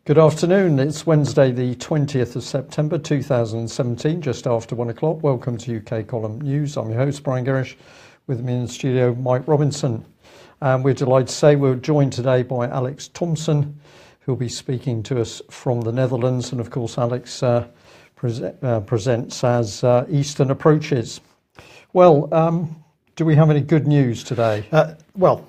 Good afternoon. It's Wednesday, the 20th of September 2017, just after 1 o'clock. Welcome to UK Column News. I'm your host, Brian Gerrish. With me in the studio, Mike Robinson. And we're delighted to say we're joined today by Alex Thompson, who'll be speaking to us from the Netherlands. And of course, Alex presents as Eastern approaches. Well, do we have any good news today? No.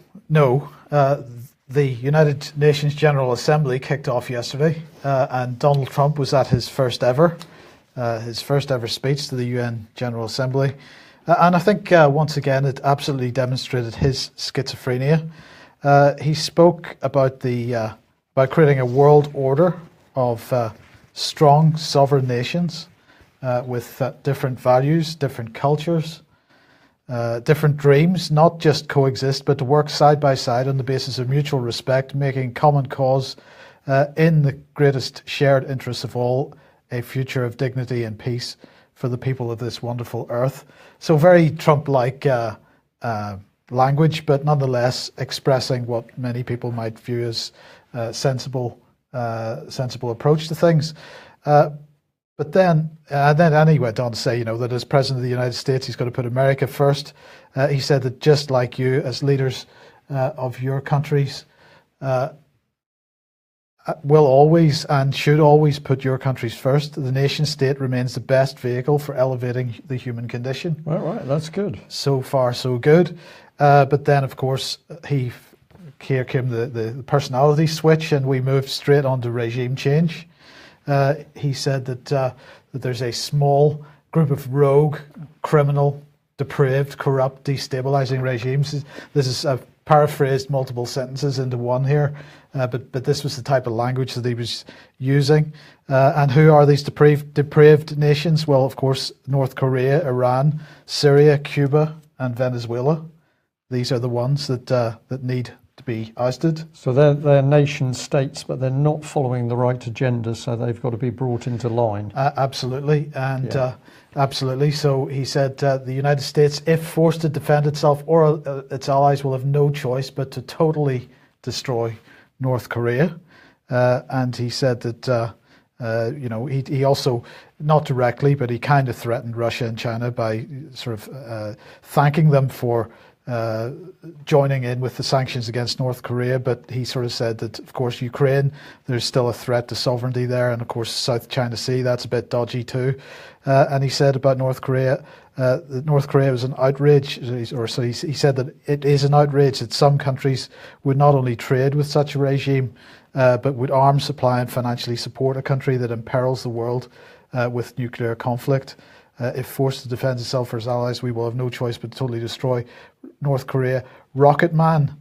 The United Nations General Assembly kicked off yesterday, and Donald Trump was at his first ever speech to the UN General Assembly. And I think once again it absolutely demonstrated his schizophrenia. He spoke about about creating a world order of strong sovereign nations with different values, different cultures, different dreams, not just coexist, but to work side by side on the basis of mutual respect, making common cause in the greatest shared interests of all, a future of dignity and peace for the people of this wonderful earth. So very Trump-like language, but nonetheless expressing what many people might view as sensible approach to things. But then he went on to say, that as President of the United States, he's going to put America first. He said that just like you, as leaders of your countries, will always and should always put your countries first. The nation state remains the best vehicle for elevating the human condition. Right, that's good. So far, so good. But then, of course, here came the personality switch, and we moved straight on to regime change. He said that there's a small group of rogue, criminal, depraved, corrupt, destabilizing regimes. This is paraphrased multiple sentences into one here, but this was the type of language that he was using. And who are these depraved nations? Well, of course, North Korea, Iran, Syria, Cuba, and Venezuela. These are the ones that need to be ousted. So they're nation states, but they're not following the right agenda, so they've got to be brought into line. Absolutely, and absolutely. So he said the United States, if forced to defend itself or its allies, will have no choice but to totally destroy North Korea. And he said that he also, not directly, but he kind of threatened Russia and China by sort of thanking them for joining in with the sanctions against North Korea, but he sort of said that, of course, Ukraine, there's still a threat to sovereignty there, and of course, South China Sea, that's a bit dodgy too. And he said about North Korea, that North Korea was an outrage, or so he said that it is an outrage that some countries would not only trade with such a regime, but would arms, supply, and financially support a country that imperils the world with nuclear conflict. If forced to defend itself or its allies, we will have no choice but to totally destroy North Korea. Rocket Man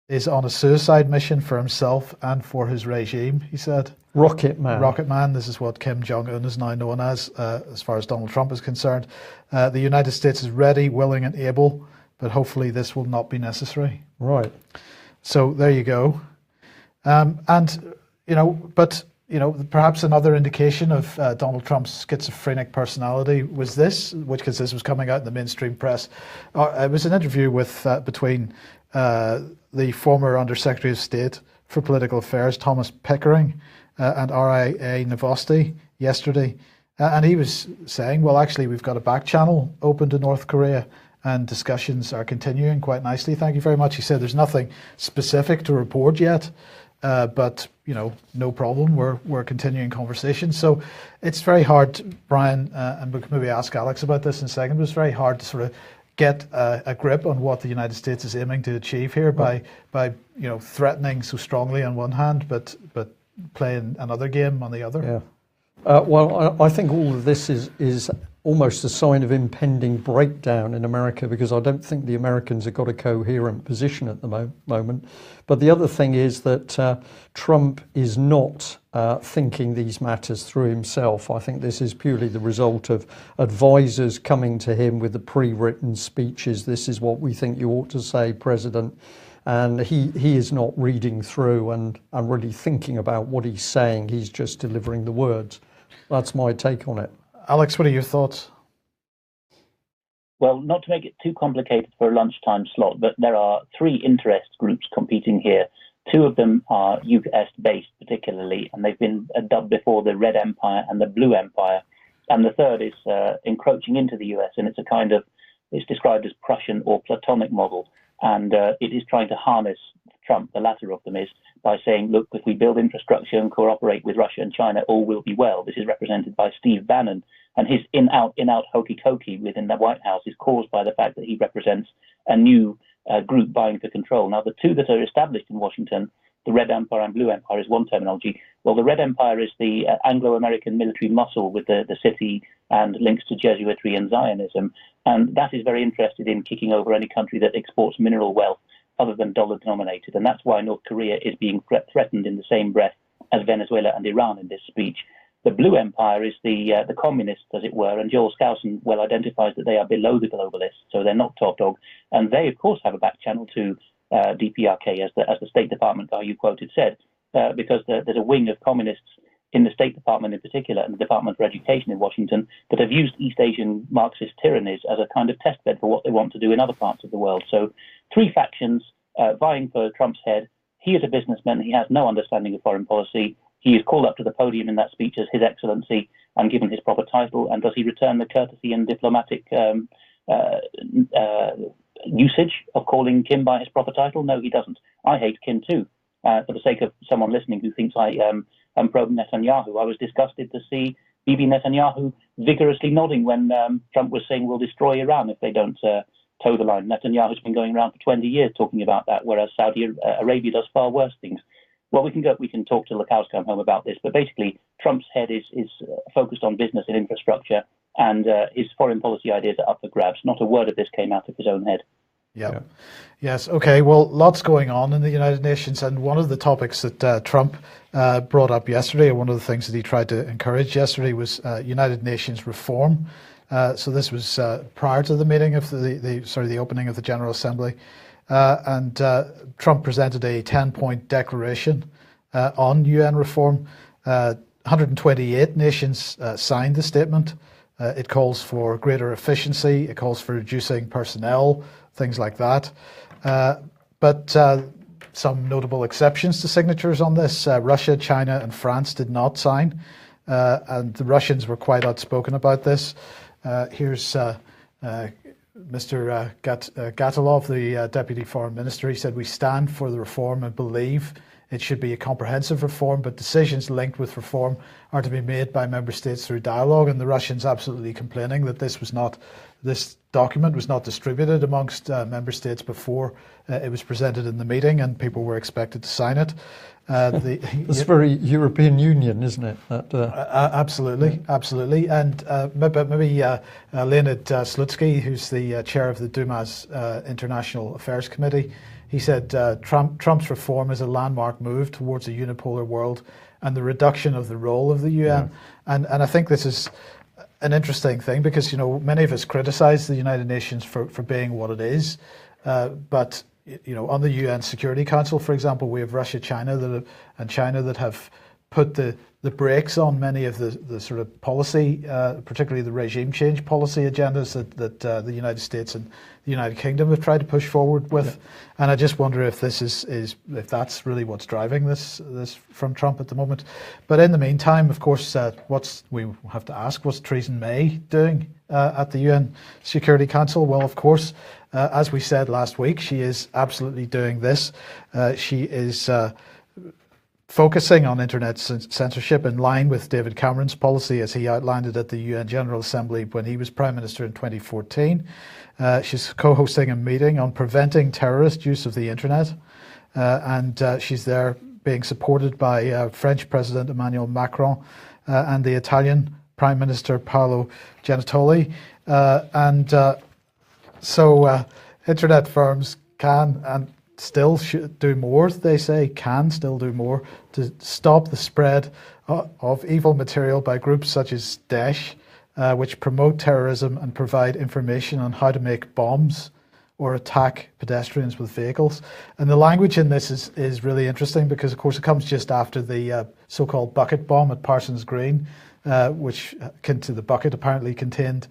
is on a suicide mission for himself and for his regime, he said. Rocket Man, this is what Kim Jong-un is now known as far as Donald Trump is concerned. The United States is ready, willing, and able, but hopefully this will not be necessary. Right. So there you go. Perhaps another indication of Donald Trump's schizophrenic personality was this, because this was coming out in the mainstream press. It was an interview between the former Undersecretary of State for Political Affairs, Thomas Pickering, and R.I.A. Novosti yesterday. And he was saying, well, actually, we've got a back channel open to North Korea, and discussions are continuing quite nicely. Thank you very much. He said there's nothing specific to report yet. But no problem. We're continuing conversations. So it's very hard, Brian, and we can maybe ask Alex about this in a second. But it's very hard to sort of get a grip on what the United States is aiming to achieve here by threatening so strongly on one hand, but playing another game on the other. Yeah. Well, I think all of this is almost a sign of impending breakdown in America, because I don't think the Americans have got a coherent position at the moment. But the other thing is that Trump is not thinking these matters through himself. I think this is purely the result of advisors coming to him with the pre-written speeches. This is what we think you ought to say, President. And he is not reading through and really thinking about what he's saying. He's just delivering the words. That's my take on it. Alex, what are your thoughts? Well, not to make it too complicated for a lunchtime slot, but there are three interest groups competing here. Two of them are US-based particularly, and they've been dubbed before the Red Empire and the Blue Empire. And the third is encroaching into the US, and it's described as Prussian or Platonic model. And it is trying to harness Trump, the latter of them is, by saying, look, if we build infrastructure and cooperate with Russia and China, all will be well. This is represented by Steve Bannon. And his in-out hokey-cokey within the White House is caused by the fact that he represents a new group vying for control. Now, the two that are established in Washington, the Red Empire and Blue Empire, is one terminology. Well, the Red Empire is the Anglo-American military muscle with the city and links to Jesuitry and Zionism. And that is very interested in kicking over any country that exports mineral wealth other than dollar-denominated. And that's why North Korea is being threatened in the same breath as Venezuela and Iran in this speech. The Blue Empire is the communists, as it were, and Joel Skousen well identifies that they are below the globalists, so they're not top dog. And they, of course, have a back channel to DPRK, as the State Department guy you quoted said, because there's a wing of communists in the State Department in particular, and the Department for Education in Washington, that have used East Asian Marxist tyrannies as a kind of testbed for what they want to do in other parts of the world. So three factions vying for Trump's head. He is a businessman. He has no understanding of foreign policy. He is called up to the podium in that speech as His Excellency and given his proper title. And does he return the courtesy and diplomatic usage of calling Kim by his proper title? No, he doesn't. I hate Kim too. For the sake of someone listening who thinks I am pro-Netanyahu, I was disgusted to see Bibi Netanyahu vigorously nodding when Trump was saying we'll destroy Iran if they don't toe the line. Netanyahu's been going around for 20 years talking about that, whereas Saudi Arabia does far worse things. Well, we can talk till the cows come home about this, but basically Trump's head is focused on business and infrastructure, and his foreign policy ideas are up for grabs. Not a word of this came out of his own head. Yeah. Yes. Okay. Well, lots going on in the United Nations, and one of the topics that Trump brought up yesterday, or one of the things that he tried to encourage yesterday, was United Nations reform. So this was prior to the meeting of the opening of the General Assembly, and Trump presented a 10-point declaration on UN reform. 128 nations signed the statement. It calls for greater efficiency. It calls for reducing personnel, things like that. But some notable exceptions to signatures on this. Russia, China, and France did not sign, and the Russians were quite outspoken about this. Here's Mr. Gatilov, the Deputy Foreign Minister. He said, "We stand for the reform and believe it should be a comprehensive reform, but decisions linked with reform are to be made by member states through dialogue." And the Russians absolutely complaining that this document was not distributed amongst member states before it was presented in the meeting, and people were expected to sign it. It's very European Union, isn't it? Absolutely. And maybe Leonid Slutsky, who's the chair of the Duma's International Affairs Committee, he said Trump's reform is a landmark move towards a unipolar world and the reduction of the role of the UN. Yeah. And I think this is an interesting thing because, many of us criticize the United Nations for being what it is, but on the UN Security Council, for example, we have Russia, China that have put the brakes on many of the sort of policy, particularly the regime change policy agendas that the United States and the United Kingdom have tried to push forward with. Yeah. And I just wonder if this is if that's really what's driving this from Trump at the moment. But in the meantime, of course, we have to ask, what's Theresa May doing at the UN Security Council? Well, of course, as we said last week, she is absolutely doing this. She is focusing on internet censorship in line with David Cameron's policy as he outlined it at the UN General Assembly when he was Prime Minister in 2014. She's co-hosting a meeting on preventing terrorist use of the internet, and she's there being supported by French President Emmanuel Macron and the Italian Prime Minister Paolo Gentiloni. So internet firms can and still should do more, they say, can still do more to stop the spread of evil material by groups such as Daesh, which promote terrorism and provide information on how to make bombs or attack pedestrians with vehicles. And the language in this is really interesting because, of course, it comes just after the so-called bucket bomb at Parsons Green which into the bucket apparently contained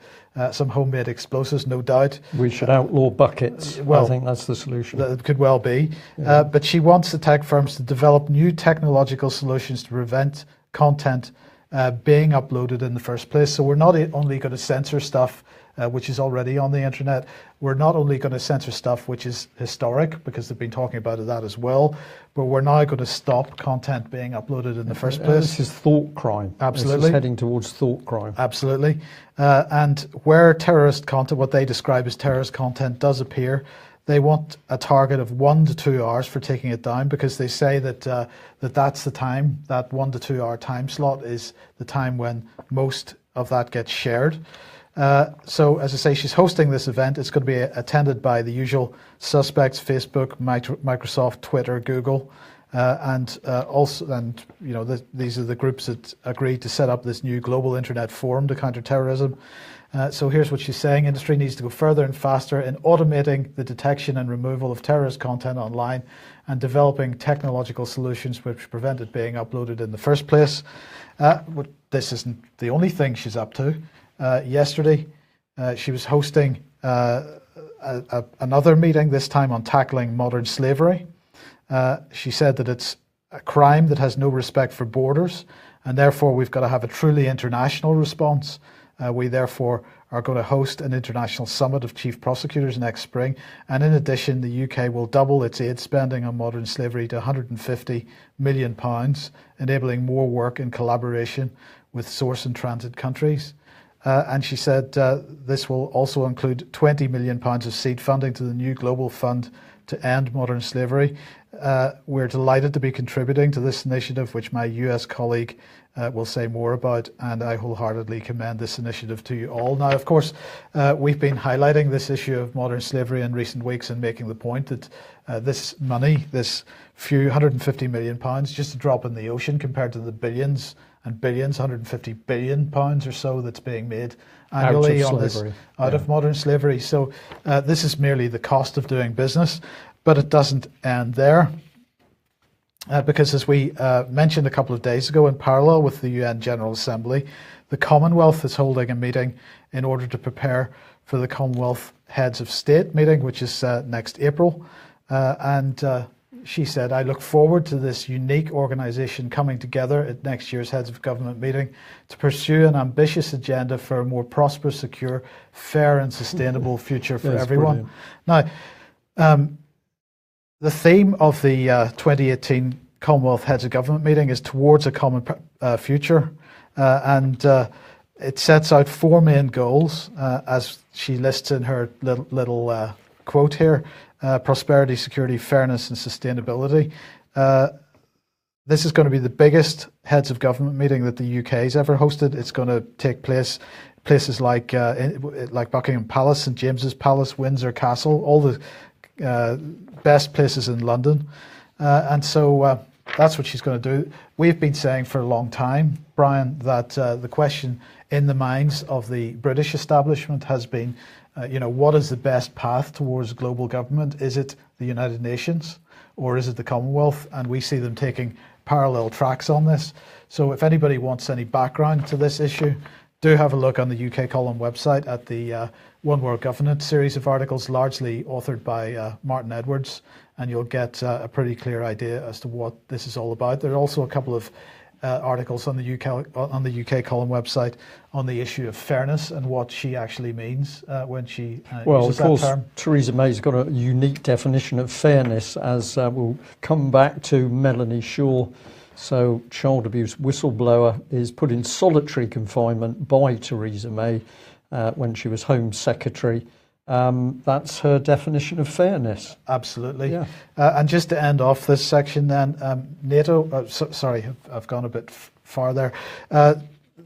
some homemade explosives, no doubt. We should outlaw buckets. Well, I think that's the solution. That could well be. But she wants the tech firms to develop new technological solutions to prevent content being uploaded in the first place. So we're not only going to censor stuff which is already on the internet. We're not only going to censor stuff which is historic, because they've been talking about that as well, but we're now going to stop content being uploaded in the first place. This is thought crime. Absolutely. This is heading towards thought crime. Absolutely. And where terrorist content, what they describe as terrorist content, does appear, they want a target of 1 to 2 hours for taking it down, because they say that that's the time, that 1 to 2 hour time slot is the time when most of that gets shared. So, as I say, she's hosting this event. It's going to be attended by the usual suspects: Facebook, Microsoft, Twitter, Google, and these are the groups that agreed to set up this new global internet forum to counter terrorism. So here's what she's saying: industry needs to go further and faster in automating the detection and removal of terrorist content online and developing technological solutions which prevent it being uploaded in the first place. But this isn't the only thing she's up to. Yesterday, she was hosting another meeting, this time on tackling modern slavery. She said that it's a crime that has no respect for borders, and therefore we've got to have a truly international response. We therefore are going to host an international summit of chief prosecutors next spring, and in addition, the UK will double its aid spending on modern slavery to £150 million, enabling more work in collaboration with source and transit countries. And she said this will also include £20 million of seed funding to the new global fund to end modern slavery. We're delighted to be contributing to this initiative, which my US colleague will say more about, and I wholeheartedly commend this initiative to you all. Now, of course, we've been highlighting this issue of modern slavery in recent weeks and making the point that this money, this few £150 million, just a drop in the ocean compared to the billions and billions, £150 billion or so that's being made annually out of modern slavery. So this is merely the cost of doing business, but it doesn't end there. Because as we mentioned a couple of days ago, in parallel with the UN General Assembly, the Commonwealth is holding a meeting in order to prepare for the Commonwealth Heads of State meeting, which is next April. She said, I look forward to this unique organisation coming together at next year's Heads of Government meeting to pursue an ambitious agenda for a more prosperous, secure, fair and sustainable future for everyone. Brilliant. Now, the theme of the 2018 Commonwealth Heads of Government meeting is towards a common future, and it sets out 4 main goals, as she lists in her little quote here: prosperity, security, fairness and sustainability. This is going to be the biggest Heads of Government meeting that the UK has ever hosted. It's going to take place places like Buckingham Palace, St James's Palace, Windsor Castle, all the best places in London. And so that's what she's going to do. We've been saying for a long time, Brian, that the question in the minds of the British establishment has been, what is the best path towards global government? Is it the United Nations or is it the Commonwealth? And we see them taking parallel tracks on this. So if anybody wants any background to this issue, do have a look on the UK Column website at the One World Governance series of articles, largely authored by Martin Edwards, and you'll get a pretty clear idea as to what this is all about. There are also a couple of articles on the UK Column website on the issue of fairness and what she actually means when she uses that term. Theresa May's got a unique definition of fairness, as we'll come back to Melanie Shaw. So, child abuse whistleblower is put in solitary confinement by Theresa May when she was Home Secretary. That's her definition of fairness. Absolutely. Yeah. And just to end off this section then, NATO, sorry, I've gone a bit far there.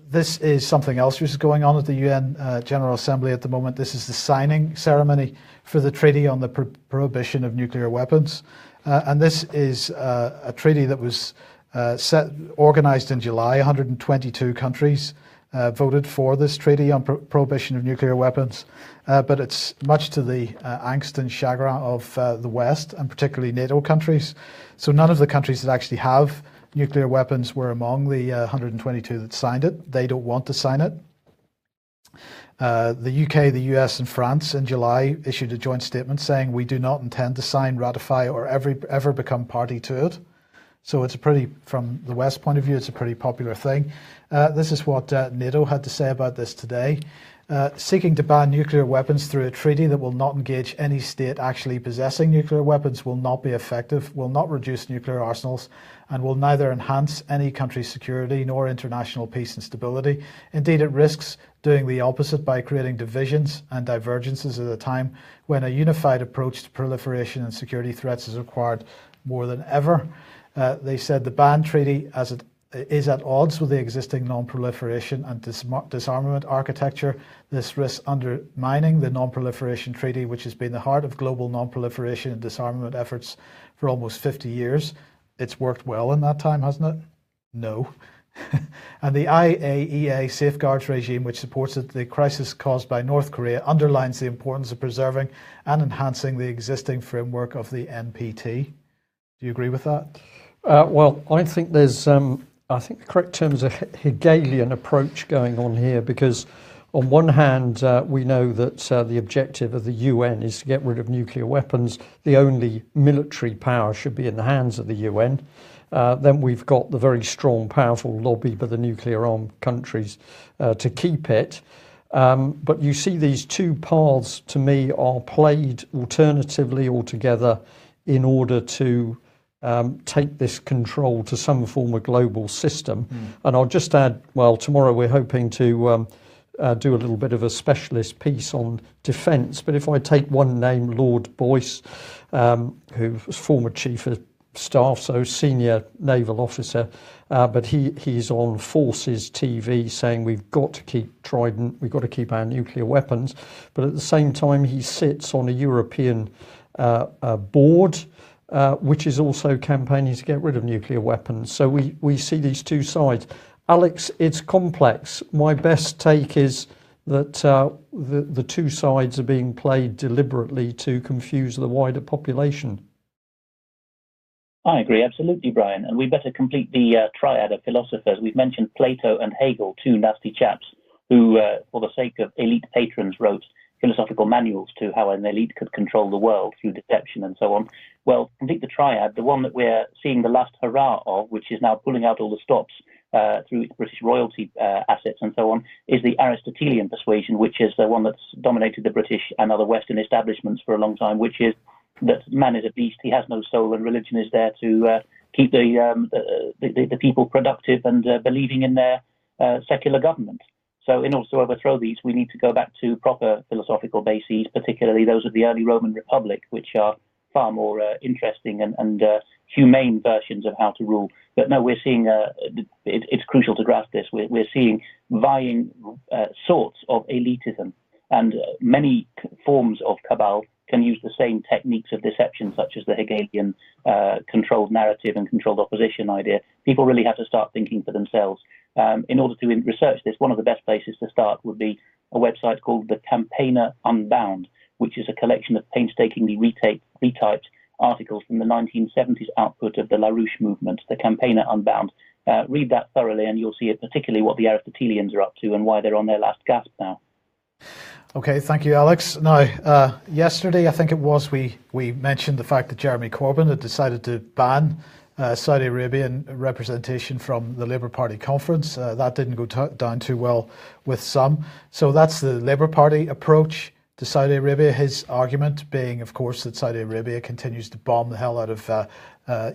This is something else which is going on at the UN General Assembly at the moment. This is the signing ceremony for the Treaty on the Prohibition of Nuclear Weapons. And this is a treaty that was organised in July. 122 countries voted for this treaty on prohibition of nuclear weapons, but it's much to the angst and chagrin of the West, and particularly NATO countries. So none of the countries that actually have nuclear weapons were among the 122 that signed it. They don't want to sign it. The UK, the US and France in July issued a joint statement saying we do not intend to sign, ratify or ever become party to it. So it's from the West point of view, it's a pretty popular thing. This is what NATO had to say about this today. Seeking to ban nuclear weapons through a treaty that will not engage any state actually possessing nuclear weapons will not be effective, will not reduce nuclear arsenals, and will neither enhance any country's security nor international peace and stability. Indeed, it risks doing the opposite by creating divisions and divergences at a time when a unified approach to proliferation and security threats is required more than ever. They said the ban treaty as it is at odds with the existing non-proliferation and disarmament architecture. This risks undermining the non-proliferation treaty, which has been the heart of global non-proliferation and disarmament efforts for almost 50 years. It's worked well in that time, hasn't it? No. And the IAEA safeguards regime, which supports the crisis caused by North Korea, underlines the importance of preserving and enhancing the existing framework of the NPT. Do you agree with that? Well, I think there's, I think the correct term is a Hegelian approach going on here, because on one hand, we know that the objective of the UN is to get rid of nuclear weapons. The only military power should be in the hands of the UN. Then we've got the very strong, powerful lobby by the nuclear armed countries to keep it. But you see these two paths, to me, are played alternatively altogether in order to take this control to some form of global system. And I'll just add, well, tomorrow we're hoping to do a little bit of a specialist piece on defence. But if I take one name, Lord Boyce, who was former Chief of Staff, so senior naval officer, but he's on Forces TV saying we've got to keep Trident, we've got to keep our nuclear weapons. But at the same time, he sits on a European board, which is also campaigning to get rid of nuclear weapons. So we see these two sides. Alex, it's complex. My best take is that the two sides are being played deliberately to confuse the wider population. I agree, absolutely, Brian. And we better complete the triad of philosophers. We've mentioned Plato and Hegel, two nasty chaps who, for the sake of elite patrons, wrote philosophical manuals to how an elite could control the world through deception and so on. Well, complete the triad, the one that we're seeing the last hurrah of, which is now pulling out all the stops through its British royalty assets and so on, is the Aristotelian persuasion, which is the one that's dominated the British and other Western establishments for a long time, which is that man is a beast, he has no soul, and religion is there to keep the people productive and believing in their secular government. So in order to overthrow these, we need to go back to proper philosophical bases, particularly those of the early Roman Republic, which are far more interesting and humane versions of how to rule. But no, we're seeing, it's crucial to grasp this, we're seeing vying sorts of elitism, and many forms of cabal can use the same techniques of deception, such as the Hegelian controlled narrative and controlled opposition idea. People really have to start thinking for themselves. In order to research this, one of the best places to start would be a website called The Campaigner Unbound, which is a collection of painstakingly retyped articles from the 1970s output of the LaRouche movement, The Campaigner Unbound. Read that thoroughly and you'll see it, particularly what the Aristotelians are up to and why they're on their last gasp now. Okay, thank you, Alex. Now, yesterday, I think it was, we mentioned the fact that Jeremy Corbyn had decided to ban Saudi Arabian representation from the Labour Party conference. That didn't go down too well with some. So that's the Labour Party approach to Saudi Arabia. His argument being, of course, that Saudi Arabia continues to bomb the hell out of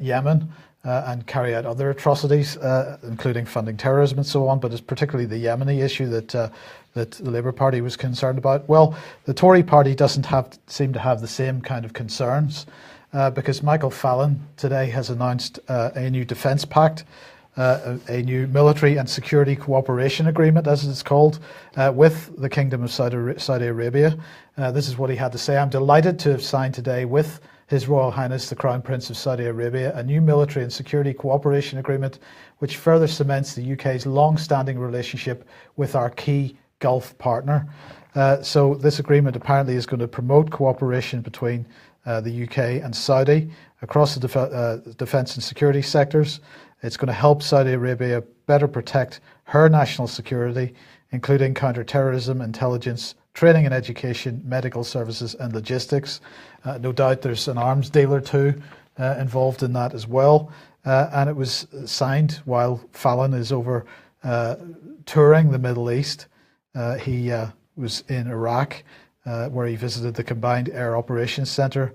Yemen and carry out other atrocities, including funding terrorism and so on. But it's particularly the Yemeni issue that the Labour Party was concerned about. Well, the Tory party doesn't seem to have the same kind of concerns because Michael Fallon today has announced a new defence pact, a new military and security cooperation agreement, as it's called, with the Kingdom of Saudi Arabia. This is what he had to say. "I'm delighted to have signed today with His Royal Highness the Crown Prince of Saudi Arabia a new military and security cooperation agreement which further cements the UK's long-standing relationship with our key Gulf partner." So this agreement apparently is going to promote cooperation between the UK and Saudi across the defence and security sectors. It's going to help Saudi Arabia better protect her national security, including counterterrorism, intelligence, training and education, medical services and logistics. No doubt there's an arms deal or two involved in that as well. And it was signed while Fallon is over touring the Middle East. He was in Iraq, where he visited the Combined Air Operations Centre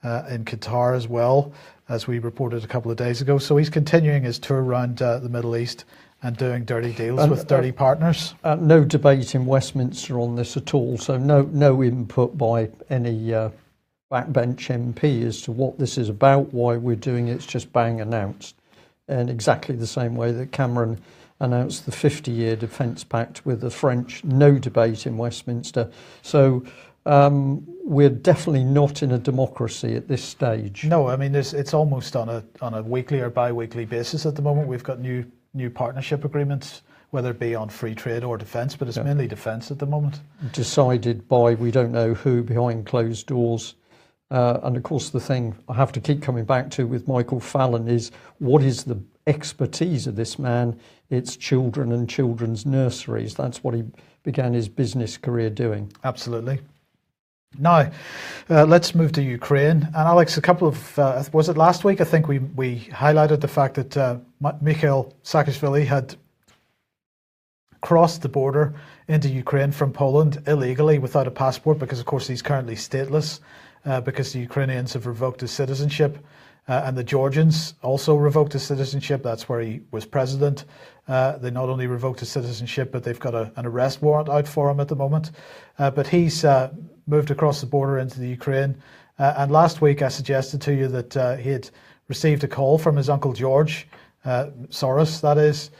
in Qatar as well, as we reported a couple of days ago. So he's continuing his tour around the Middle East and doing dirty deals with dirty partners. No debate in Westminster on this at all, so no input by any backbench MP as to what this is about, why we're doing it. It's just bang announced. In exactly the same way that Cameron announced the 50-year defence pact with the French, no debate in Westminster. So we're definitely not in a democracy at this stage. No, I mean it's almost on a weekly or bi-weekly basis at the moment. We've got new partnership agreements, whether it be on free trade or defence, but it's mainly defence at the moment. Decided by we don't know who behind closed doors. And of course, the thing I have to keep coming back to with Michael Fallon is what is the expertise of this man? It's children and children's nurseries. That's what he began his business career doing. Absolutely. Now, let's move to Ukraine. And Alex, a couple of, was it last week? I think we highlighted the fact that Mikhail Saakashvili had crossed the border into Ukraine from Poland illegally without a passport because, of course, he's currently stateless because the Ukrainians have revoked his citizenship. And the Georgians also revoked his citizenship. That's where he was president. They not only revoked his citizenship, but they've got an arrest warrant out for him at the moment. But he's moved across the border into the Ukraine. And last week I suggested to you that he had received a call from his uncle George, Soros, that is,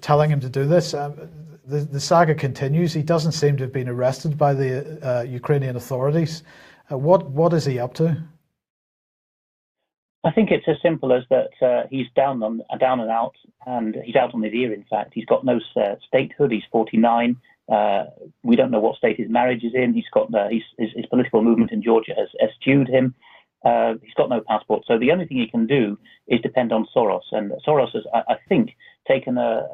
telling him to do this. The saga continues. He doesn't seem to have been arrested by the Ukrainian authorities. What is he up to? I think it's as simple as that he's down and out, and he's out on his ear, in fact. He's got no statehood. He's 49. We don't know what state his marriage is in. He's got his political movement in Georgia has eschewed him. He's got no passport. So the only thing he can do is depend on Soros. And Soros has, I think, taken a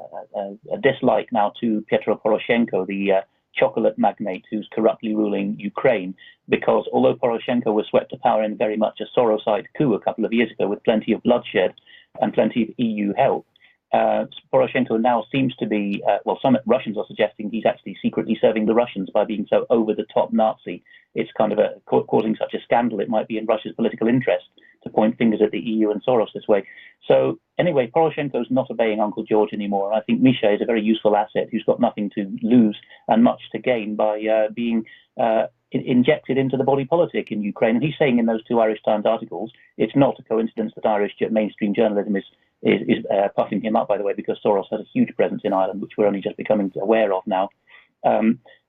dislike now to Petro Poroshenko, the chocolate magnate who's corruptly ruling Ukraine, because although Poroshenko was swept to power in very much a Sorosite coup a couple of years ago with plenty of bloodshed and plenty of EU help, Poroshenko now seems to be, some Russians are suggesting he's actually secretly serving the Russians by being so over-the-top Nazi. It's kind of causing such a scandal. It might be in Russia's political interest to point fingers at the EU and Soros this way. So anyway, Poroshenko's not obeying Uncle George anymore. I think Misha is a very useful asset who's got nothing to lose and much to gain by being injected into the body politic in Ukraine. And he's saying in those two Irish Times articles, it's not a coincidence that Irish mainstream journalism is puffing him up, by the way, because Soros has a huge presence in Ireland, which we're only just becoming aware of now.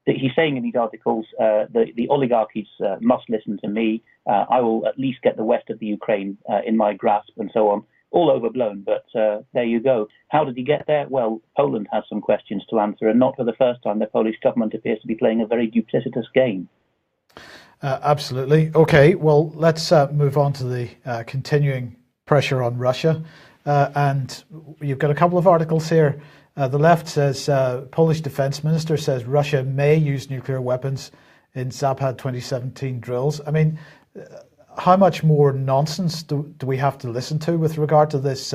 He's saying in these articles, the oligarchies must listen to me. I will at least get the west of the Ukraine in my grasp and so on. All overblown, but there you go. How did he get there? Well, Poland has some questions to answer, and not for the first time. The Polish government appears to be playing a very duplicitous game. Absolutely. Okay, well, let's move on to the continuing pressure on Russia. And you've got a couple of articles here. The left says, Polish defense minister says Russia may use nuclear weapons in Zapad 2017 drills. I mean, how much more nonsense do we have to listen to with regard to this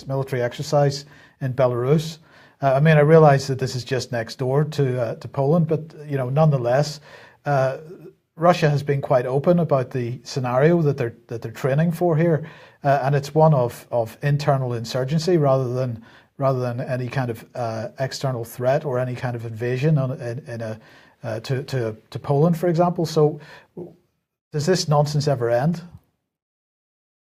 military exercise in Belarus? I mean, I realize that this is just next door to Poland, but nonetheless, Russia has been quite open about the scenario that they're training for here, and it's one of internal insurgency rather than any kind of external threat or any kind of invasion to Poland, for example. So, does this nonsense ever end?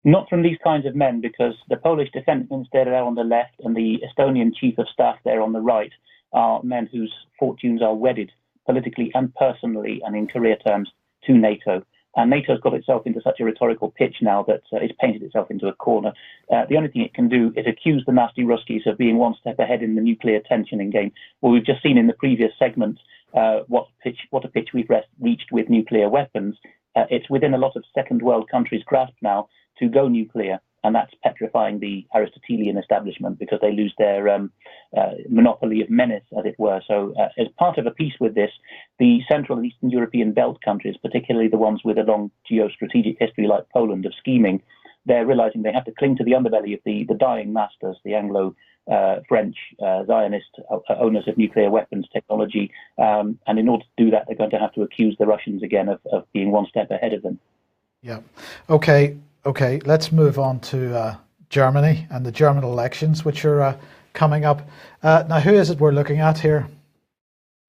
Not from these kinds of men, because the Polish defense minister there on the left and the Estonian chief of staff there on the right are men whose fortunes are wedded politically and personally and in career terms to NATO. And NATO's got itself into such a rhetorical pitch now that it's painted itself into a corner. The only thing it can do is accuse the nasty Ruskies of being one step ahead in the nuclear tensioning game. Well, we've just seen in the previous segment what a pitch we've reached with nuclear weapons. It's within a lot of second world countries' grasp now to go nuclear. and that's petrifying the Aristotelian establishment because they lose their monopoly of menace, as it were. So as part of a piece with this, the Central and Eastern European belt countries, particularly the ones with a long geostrategic history like Poland of scheming, they're realizing they have to cling to the underbelly of the dying masters, the Anglo-French Zionist owners of nuclear weapons technology. And in order to do that, they're going to have to accuse the Russians again of being one step ahead of them. Yeah. Okay. Let's move on to Germany and the German elections, which are coming up. Now, who is it we're looking at here?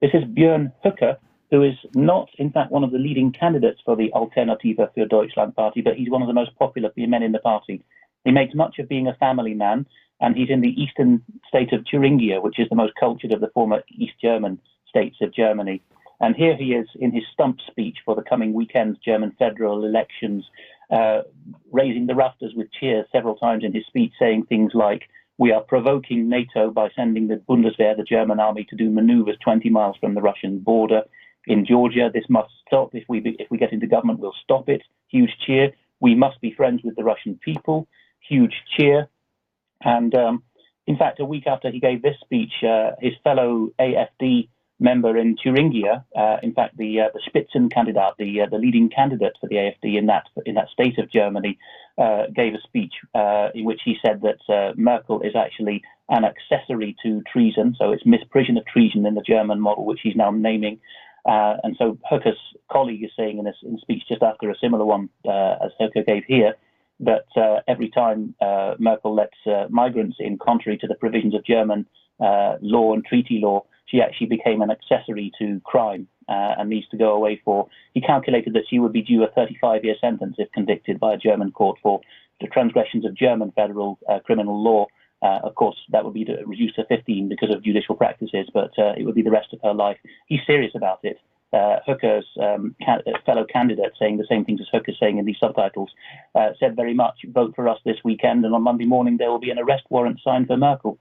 This is Björn Höcke, who is not, in fact, one of the leading candidates for the Alternative für Deutschland party, but he's one of the most popular men in the party. He makes much of being a family man, and he's in the eastern state of Thuringia, which is the most cultured of the former East German states of Germany. And here he is in his stump speech for the coming weekend's German federal elections, raising the rafters with cheers several times in his speech, saying things like, "We are provoking NATO by sending the Bundeswehr, the German army, to do maneuvers 20 miles from the Russian border. In Georgia, this must stop. If we get into government, we'll stop it." Huge cheer. "We must be friends with the Russian people." Huge cheer. And in fact, a week after he gave this speech, his fellow AfD member in Thuringia, in fact, the Spitzenkandidat, the leading candidate for the AfD in that state of Germany, gave a speech in which he said that Merkel is actually an accessory to treason, so it's misprision of treason in the German model, which he's now naming. And so Höcke's colleague is saying in a speech just after a similar one as Höcke gave here, that every time Merkel lets migrants in, contrary to the provisions of German law and treaty law, she actually became an accessory to crime and needs to go away for. He calculated that she would be due a 35-year sentence if convicted by a German court for the transgressions of German federal criminal law. Of course, that would be reduced to 15 because of judicial practices, but it would be the rest of her life. He's serious about it. Höcke's fellow candidate, saying the same things as Höcke saying in these subtitles, said very much, "Vote for us this weekend, and on Monday morning there will be an arrest warrant signed for Merkel."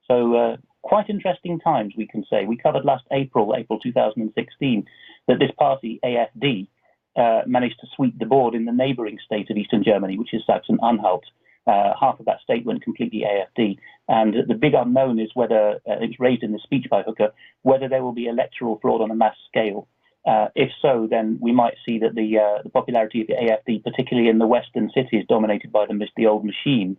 So quite interesting times, we can say. We covered last April 2016, that this party, AfD, managed to sweep the board in the neighbouring state of Eastern Germany, which is Saxony-Anhalt. Half of that state went completely AfD. And the big unknown is whether, it was raised in the speech by Höcke, whether there will be electoral fraud on a mass scale. If so, then we might see that the popularity of the AfD, particularly in the western cities dominated by the old machine,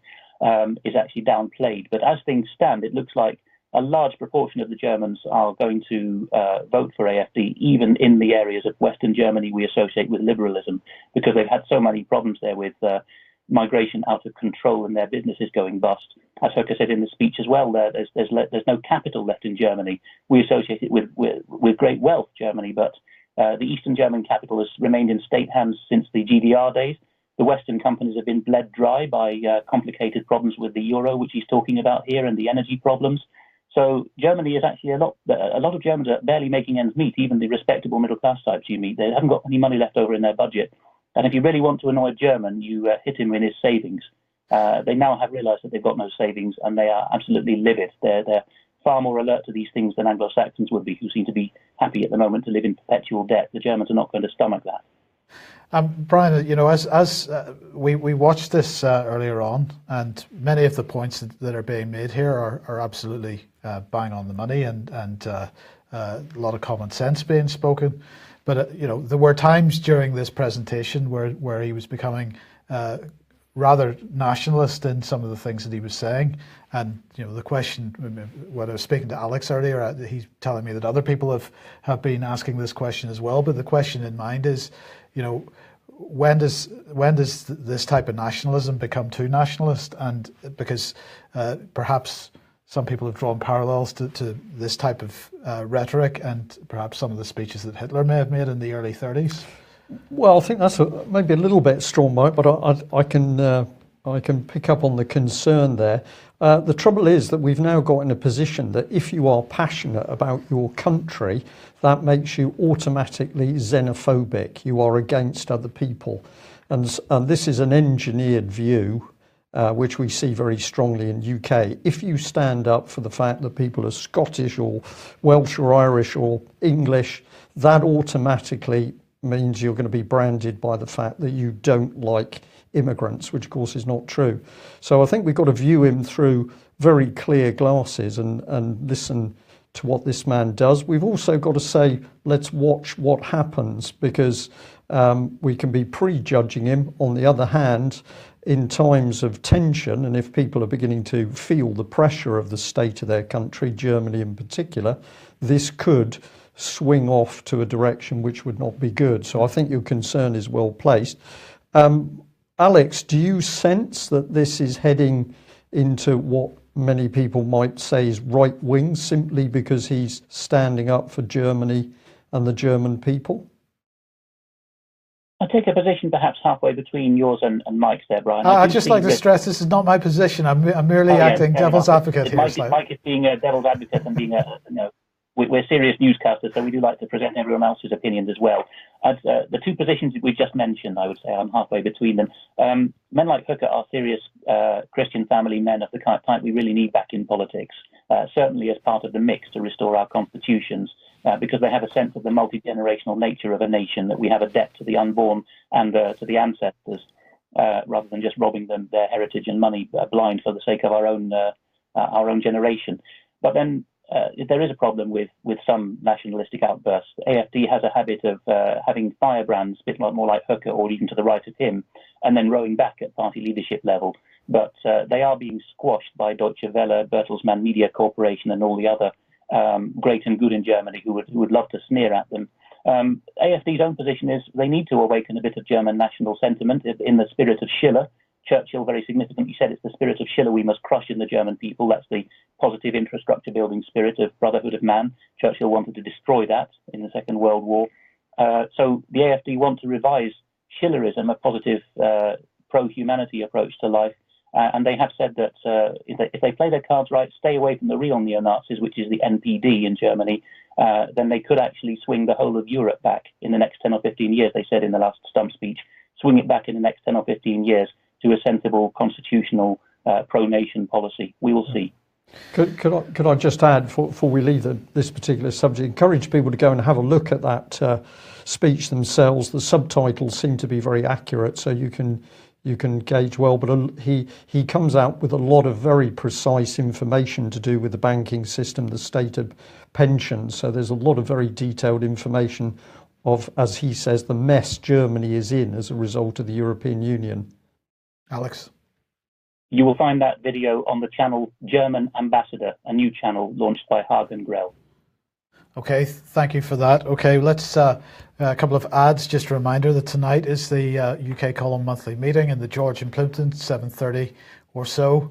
is actually downplayed. But as things stand, it looks like a large proportion of the Germans are going to vote for AfD, even in the areas of Western Germany we associate with liberalism, because they've had so many problems there with migration out of control and their businesses going bust. As Höcke said in the speech as well, there's no capital left in Germany. We associate it with great wealth, Germany, but the Eastern German capital has remained in state hands since the GDR days. The Western companies have been bled dry by complicated problems with the euro, which he's talking about here, and the energy problems. So Germany is actually a lot of Germans are barely making ends meet, even the respectable middle class types you meet. They haven't got any money left over in their budget. And if you really want to annoy a German, you hit him in his savings. They now have realized that they've got no savings, and they are absolutely livid. They're far more alert to these things than Anglo-Saxons would be, who seem to be happy at the moment to live in perpetual debt. The Germans are not going to stomach that. Brian, you know, as we watched this earlier on, and many of the points that are being made here are absolutely bang on the money, and a lot of common sense being spoken. But you know, there were times during this presentation where he was becoming rather nationalist in some of the things that he was saying. And you know, the question, when I was speaking to Alex earlier, he's telling me that other people have been asking this question as well. But the question in mind is, you know, when does this type of nationalism become too nationalist? And because perhaps some people have drawn parallels to this type of rhetoric and perhaps some of the speeches that Hitler may have made in the early 30s. Well, I think that's maybe a little bit strong, Mike, but I can pick up on the concern there. The trouble is that we've now got in a position that if you are passionate about your country, that makes you automatically xenophobic. You are against other people. And this is an engineered view, which we see very strongly in UK. If you stand up for the fact that people are Scottish or Welsh or Irish or English, that automatically means you're going to be branded by the fact that you don't like immigrants, which of course is not true. So I think we've got to view him through very clear glasses and listen to what this man does. We've also got to say, let's watch what happens, because we can be prejudging him. On the other hand, in times of tension, and if people are beginning to feel the pressure of the state of their country, Germany in particular, this could swing off to a direction which would not be good. So I think your concern is well placed. Alex, do you sense that this is heading into what many people might say is right wing, simply because he's standing up for Germany and the German people? I take a position perhaps halfway between yours and Mike's there, Brian. I'd just like to stress this is not my position. I'm merely acting devil's advocate here. Mike is being a devil's advocate and being we're serious newscasters, so we do like to present everyone else's opinions as well. The two positions that we just mentioned, I would say I'm halfway between them. Men like Hooker are serious Christian family men of the kind of type we really need back in politics, certainly as part of the mix to restore our constitutions, because they have a sense of the multi-generational nature of a nation, that we have a debt to the unborn and to the ancestors, rather than just robbing them their heritage and money blind for the sake of our own generation. But then there is a problem with some nationalistic outbursts. AFD has a habit of having firebrands, a bit more like Hooker or even to the right of him, and then rowing back at party leadership level. But they are being squashed by Deutsche Welle, Bertelsmann Media Corporation, and all the other great and good in Germany who would love to sneer at them. AFD's own position is they need to awaken a bit of German national sentiment in the spirit of Schiller. Churchill very significantly said it's the spirit of Schiller we must crush in the German people. That's the positive infrastructure building spirit of brotherhood of man. Churchill wanted to destroy that in the Second World War. So the AFD want to revise Schillerism, a positive pro-humanity approach to life. And they have said that if they play their cards right, stay away from the real neo-Nazis, which is the NPD in Germany, then they could actually swing the whole of Europe back in the next 10 or 15 years, they said in the last stump speech, swing it back in the next 10 or 15 years to a sensible constitutional pro-nation policy. We will see. Could I just add, before we leave this particular subject, encourage people to go and have a look at that speech themselves. The subtitles seem to be very accurate, so you can gauge well. But he comes out with a lot of very precise information to do with the banking system, the state of pensions. So there's a lot of very detailed information of, as he says, the mess Germany is in as a result of the European Union. Alex? You will find that video on the channel German Ambassador, a new channel launched by Hagen Grell. Okay, thank you for that. Okay, let's a couple of ads. Just a reminder that tonight is the UK Column monthly meeting in the George in Plimpton, 7:30 or so.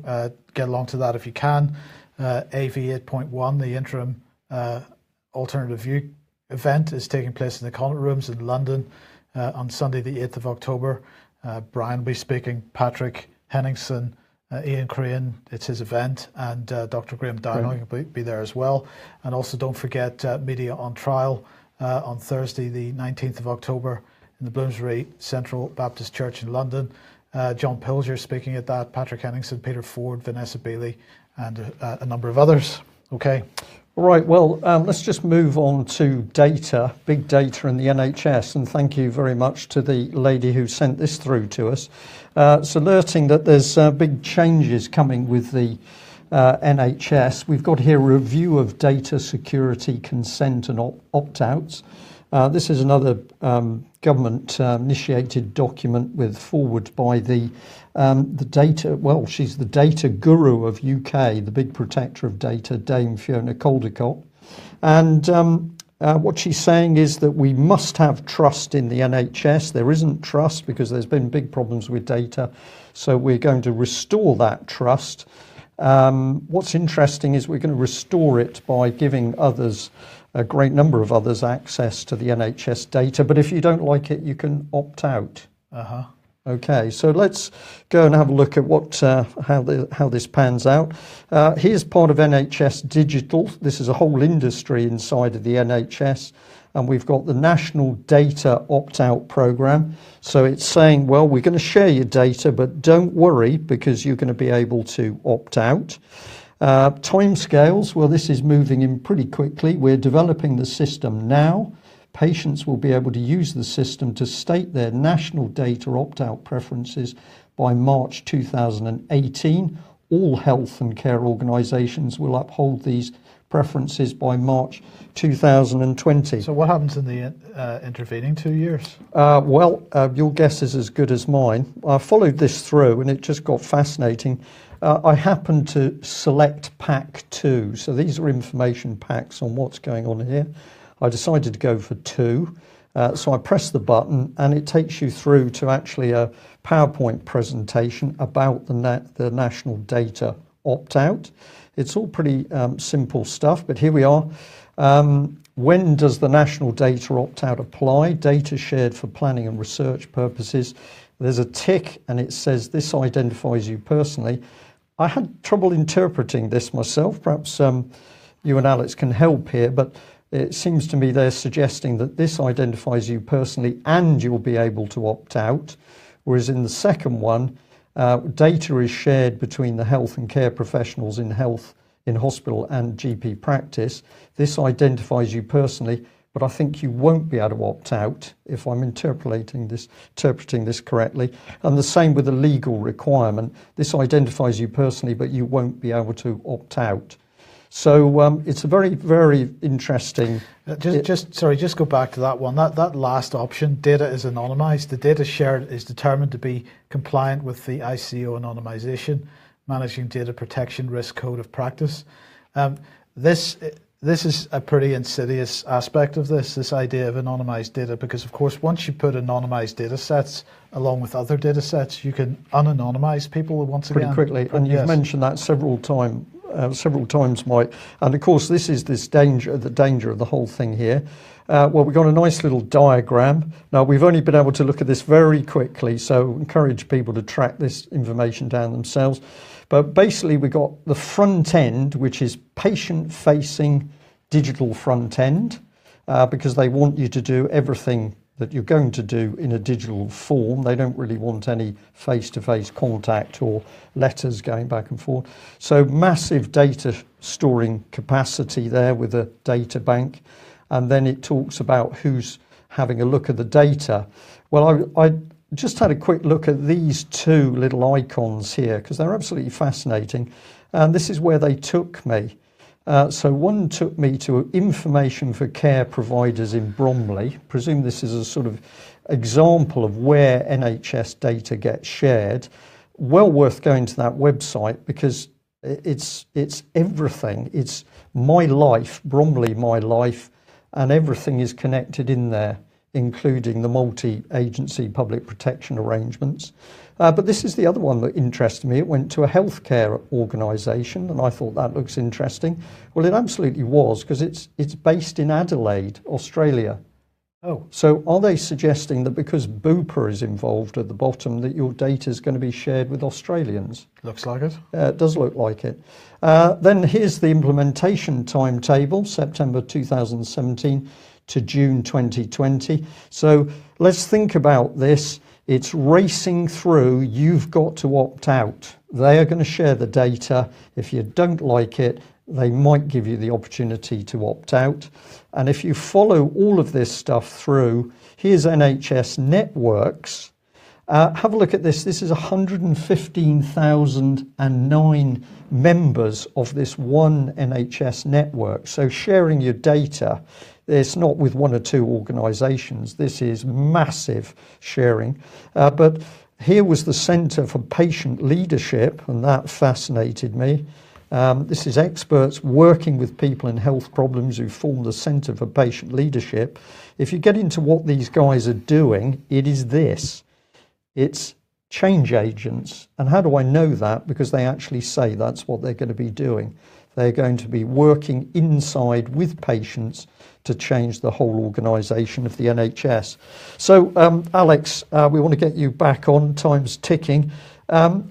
Get along to that if you can. AV 8.1, the interim alternative view event, is taking place in the Connaught Rooms in London on Sunday the 8th of October. Brian will be speaking, Patrick Henningsen, Ian Crean, it's his event, and Dr. Graham Downall will be there as well. And also don't forget Media on Trial on Thursday the 19th of October in the Bloomsbury Central Baptist Church in London. John Pilger speaking at that, Patrick Henningsen, Peter Ford, Vanessa Bailey, and a number of others. Okay. All right, well, let's just move on to data, big data in the NHS, and thank you very much to the lady who sent this through to us. It's alerting that there's big changes coming with the NHS. We've got here a review of data security, consent and opt-outs. This is another government-initiated document with forward by the data, well, she's the data guru of UK, the big protector of data, Dame Fiona Caldicott. And what she's saying is that we must have trust in the NHS. There isn't trust because there's been big problems with data. So we're going to restore that trust. What's interesting is we're going to restore it by giving others, a great number of others, access to the NHS data. But if you don't like it, you can opt out. Okay, so let's go and have a look at what how this pans out. Here's part of NHS Digital. This is a whole industry inside of the NHS, and we've got the National Data Opt-out Programme. So it's saying, well, we're going to share your data, but don't worry because you're going to be able to opt out. Timescales, well, this is moving in pretty quickly. We're developing the system now, patients will be able to use the system to state their national data opt-out preferences by March 2018. All health and care organisations will uphold these preferences by March 2020. So what happens in the intervening 2 years? Your guess is as good as mine. I followed this through and it just got fascinating. I happened to select pack 2. So these are information packs on what's going on here. I decided to go for 2. So I press the button and it takes you through to actually a PowerPoint presentation about the national data opt-out. It's all pretty simple stuff, but here we are. When does the national data opt-out apply? Data shared for planning and research purposes. There's a tick and it says this identifies you personally. I had trouble interpreting this myself. Perhaps you and Alex can help here, but it seems to me they're suggesting that this identifies you personally and you'll be able to opt out. Whereas in the second one, data is shared between the health and care professionals in hospital and GP practice. This identifies you personally, but I think you won't be able to opt out if I'm interpreting this correctly. And the same with the legal requirement. This identifies you personally, but you won't be able to opt out. So it's a very, very interesting. Just go back to that one. That last option, data is anonymized. The data shared is determined to be compliant with the ICO anonymization, Managing Data Protection Risk Code of Practice. This is a pretty insidious aspect of this idea of anonymized data, because of course once you put anonymized data sets along with other data sets, you can unanonymize people once again. Pretty quickly, and you've mentioned that several times, Mike. And of course, this is the danger of the whole thing here. Well, we've got a nice little diagram. Now, we've only been able to look at this very quickly, so encourage people to track this information down themselves. But basically, we've got the front end, which is patient-facing digital front end, because they want you to do everything that you're going to do in a digital form. They don't really want any face-to-face contact or letters going back and forth. So massive data storing capacity there with a data bank. And then it talks about who's having a look at the data. Well, I just had a quick look at these two little icons here because they're absolutely fascinating. And this is where they took me. So one took me to information for care providers in Bromley. Presume this is a sort of example of where NHS data gets shared. Well worth going to that website because it's everything. It's my life, Bromley My Life, and everything is connected in there, including the multi-agency public protection arrangements. But this is the other one that interested me. It went to a healthcare organisation, and I thought that looks interesting. Well, it absolutely was, because it's based in Adelaide, Australia. Oh. So are they suggesting that because Bupa is involved at the bottom, that your data is going to be shared with Australians? Looks like it. It does look like it. Then here's the implementation timetable, September 2017 to June 2020. So let's think about this. It's racing through. You've got to opt out. They are going to share the data. If you don't like it, they might give you the opportunity to opt out. And if you follow all of this stuff through, here's NHS Networks. Have a look at this. This is 115,009 members of this one NHS network. So sharing your data, it's not with one or two organisations. This is massive sharing. But here was the Centre for Patient Leadership, and that fascinated me. This is experts working with people in health problems who form the Centre for Patient Leadership. If you get into what these guys are doing, it is this. It's change agents. And how do I know that? Because they actually say that's what they're going to be doing. They're going to be working inside with patients to change the whole organisation of the NHS. So, Alex, we want to get you back on. Time's ticking.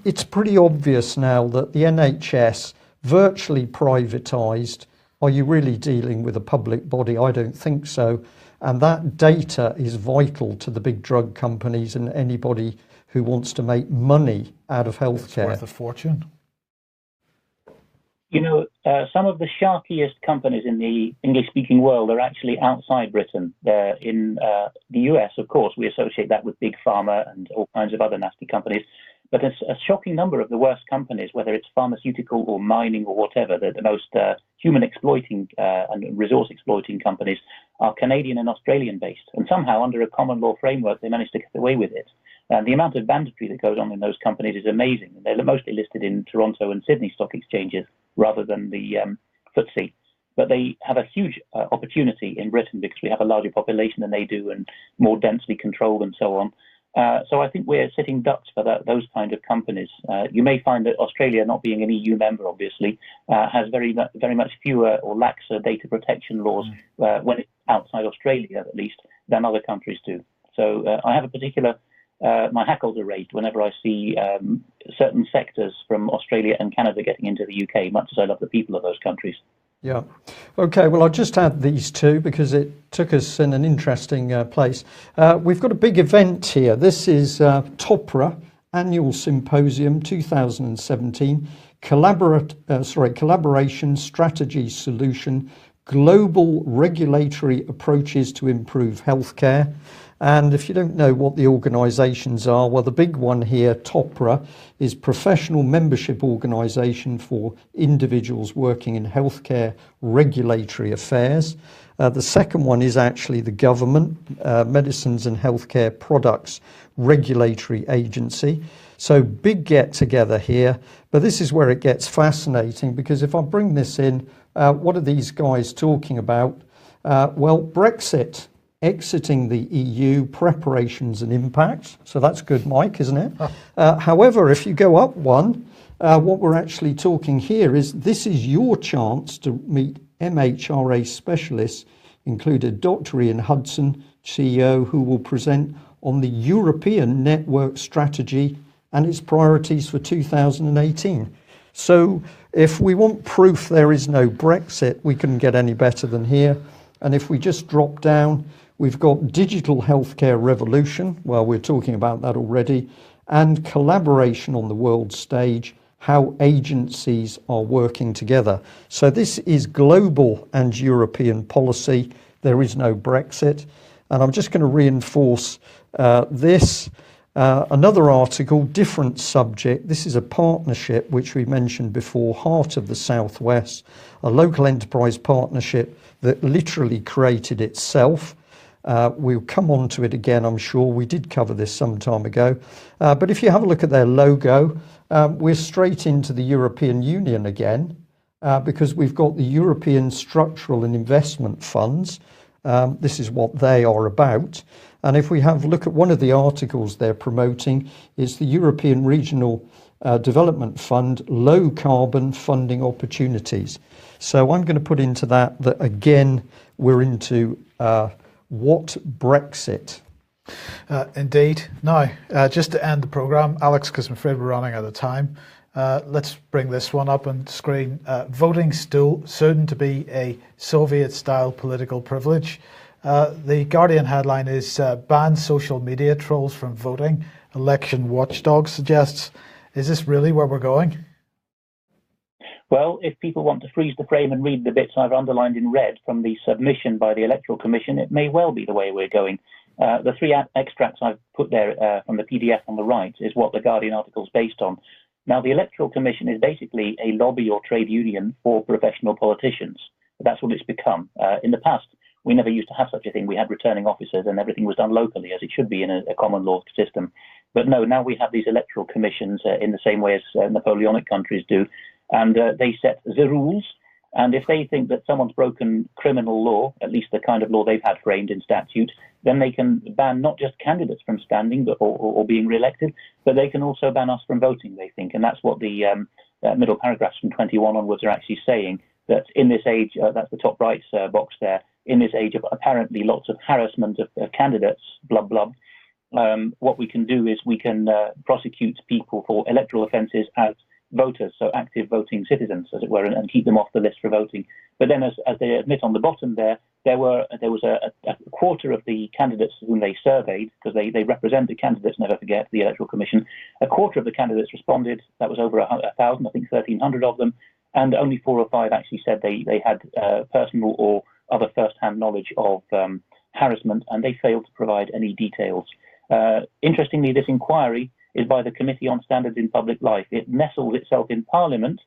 It's pretty obvious now that the NHS, virtually privatised. Are you really dealing with a public body? I don't think so. And that data is vital to the big drug companies and anybody who wants to make money out of healthcare. It's worth a fortune. Some of the sharkiest companies in the English-speaking world are actually outside Britain. They're in the US, of course. We associate that with big pharma and all kinds of other nasty companies. But a shocking number of the worst companies, whether it's pharmaceutical or mining or whatever, the most human exploiting and resource exploiting companies are Canadian and Australian based. And somehow, under a common law framework, they managed to get away with it. The amount of banditry that goes on in those companies is amazing. They're mostly listed in Toronto and Sydney stock exchanges rather than the FTSE. But they have a huge opportunity in Britain because we have a larger population than they do and more densely controlled and so on. So I think we're sitting ducks for those kind of companies. You may find that Australia, not being an EU member, obviously, has very much fewer or laxer data protection laws when it's outside Australia, at least, than other countries do. So I have a particular my hackles are raised whenever I see certain sectors from Australia and Canada getting into the UK, much as I love the people of those countries. Yeah. Okay, well, I'll just add these two because it took us in an interesting place. We've got a big event here. This is TOPRA Annual Symposium 2017, Collaboration Strategy Solution, Global Regulatory Approaches to Improve Healthcare. And if you don't know what the organisations are, well, the big one here, TOPRA, is Professional Membership Organisation for Individuals Working in Healthcare Regulatory Affairs. The second one is actually the Government, Medicines and Healthcare Products Regulatory Agency. So big get together here, but this is where it gets fascinating because if I bring this in, what are these guys talking about? Well, Brexit. Exiting the EU, preparations and impacts. So that's good, Mike, isn't it? However, if you go up one, what we're actually talking here is this is your chance to meet MHRA specialists, including Dr. Ian Hudson, CEO, who will present on the European network strategy and its priorities for 2018. So if we want proof there is no Brexit, we couldn't get any better than here. And if we just drop down, we've got digital healthcare revolution, well, we're talking about that already, and collaboration on the world stage, how agencies are working together. So this is global and European policy. There is no Brexit. And I'm just going to reinforce this. Another article, different subject. This is a partnership, which we mentioned before, Heart of the Southwest, a local enterprise partnership that literally created itself. We'll come on to it again, I'm sure. We did cover this some time ago. But if you have a look at their logo, we're straight into the European Union again because we've got the European Structural and Investment Funds. This is what they are about. And if we have a look at one of the articles they're promoting, is the European Regional Development Fund, Low Carbon Funding Opportunities. So I'm going to put into that again, we're into what Brexit? Indeed. Now, just to end the programme, Alex, because I'm afraid we're running out of time, let's bring this one up on screen. Voting soon to be a Soviet-style political privilege. The Guardian headline is ban social media trolls from voting. Election watchdog suggests. Is this really where we're going? Well, if people want to freeze the frame and read the bits I've underlined in red from the submission by the Electoral Commission, it may well be the way we're going. The three extracts I've put there from the PDF on the right is what the Guardian article is based on. Now, the Electoral Commission is basically a lobby or trade union for professional politicians. That's what it's become. In the past, we never used to have such a thing. We had returning officers and everything was done locally, as it should be in a common law system. But no, now we have these electoral commissions in the same way as Napoleonic countries do. And they set the rules. And if they think that someone's broken criminal law, at least the kind of law they've had framed in statute, then they can ban not just candidates from standing or being re-elected, but they can also ban us from voting, they think. And that's what the middle paragraphs from 21 onwards are actually saying, that in this age, that's the top right box there, in this age of apparently lots of harassment of candidates, blub, blub, what we can do is we can prosecute people for electoral offences as voters, so active voting citizens, as it were, and keep them off the list for voting. But then, as they admit on the bottom there was a quarter of the candidates whom they surveyed, because they represent the candidates, never forget, the Electoral Commission. A quarter of the candidates responded. That was over 1,000, I think 1,300 of them. and only 4 or 5 actually said they had personal or other first-hand knowledge of harassment, and they failed to provide any details. Interestingly, this inquiry is by the Committee on Standards in Public Life. It nestles itself in Parliament,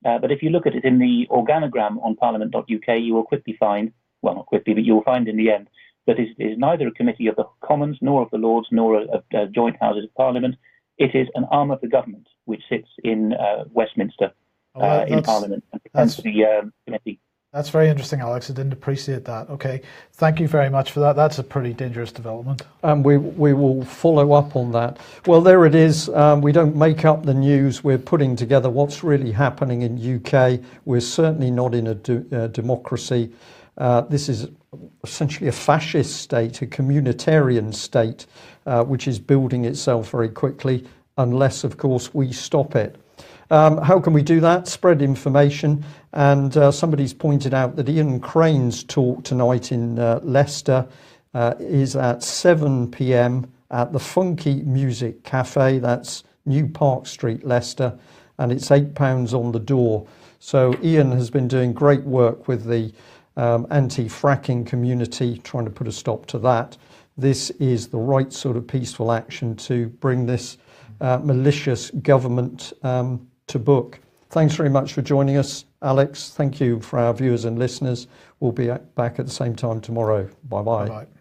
but if you look at it in the organogram on parliament.uk, you will quickly find, well, not quickly, but you will find in the end, that it is neither a committee of the Commons, nor of the Lords, nor a joint Houses of Parliament. It is an arm of the government which sits in Westminster in Parliament and pretends to be a committee. That's very interesting, Alex. I didn't appreciate that. Okay, thank you very much for that. That's a pretty dangerous development. And we will follow up on that. Well, there it is. We don't make up the news. We're putting together what's really happening in UK. We're certainly not in a democracy. This is essentially a fascist state, a communitarian state, which is building itself very quickly, unless, of course, we stop it. How can we do that? Spread information. And somebody's pointed out that Ian Crane's talk tonight in Leicester is at 7 p.m. at the Funky Music Cafe. That's New Park Street, Leicester, and it's £8 on the door. So Ian has been doing great work with the anti-fracking community, trying to put a stop to that. This is the right sort of peaceful action to bring this malicious government to book. Thanks very much for joining us, Alex. Thank you for our viewers and listeners. We'll be back at the same time tomorrow. Bye-bye. Bye-bye.